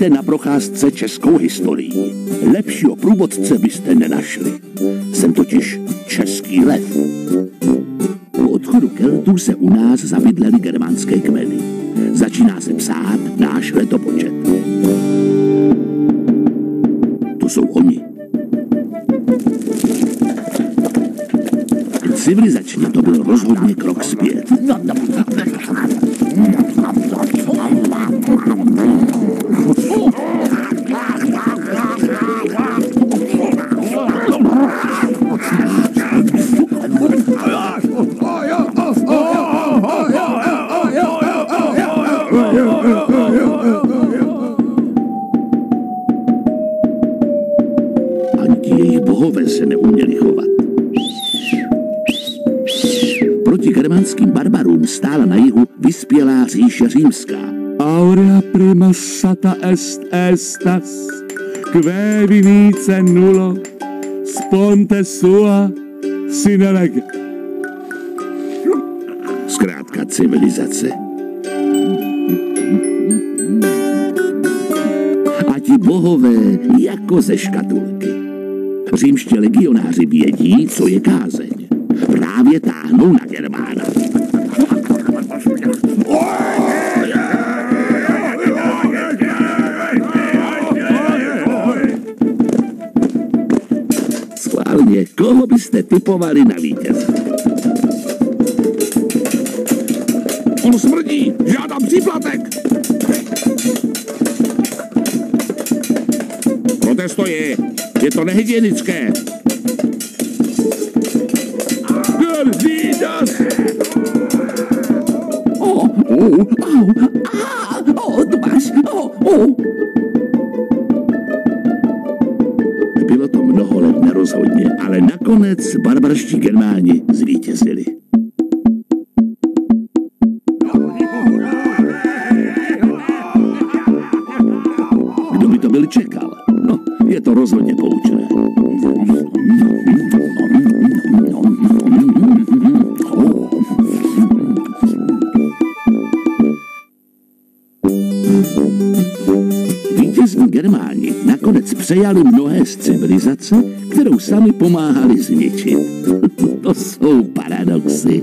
Vítejte na procházce českou historií. Lepšího průvodce byste nenašli. Jsem totiž český lev. Po odchodu Keltů se u nás zabydlely germánské kmeny. Začíná se psát náš letopočet. To jsou oni. Civilizačně to byl rozhodně krok zpět. Ani ti jejich bohové se neuměli chovat. Proti germánským barbarům stála na jihu vyspělá říše římská. Aurea prima sata est estas, que vinice nullo, sponte sua sine lege. Zkrátka civilizace. A ti bohové jako ze škatulky. Římští legionáři vědí, co je kázeň. Právě táhnou na Germána. Schválně, koho byste typovali na vítěze? On smrdí! Žádám příplatek! Protestuji! Je to nehygienické! Bylo to mnoho let nerozhodně, ale nakonec barbarští Germáni zvítězili. Kdo by to byl čekal? No, je to rozhodně poučné. Vítězní Germáni nakonec přejali mnohé z civilizace, kterou sami pomáhali zničit. To jsou paradoxy.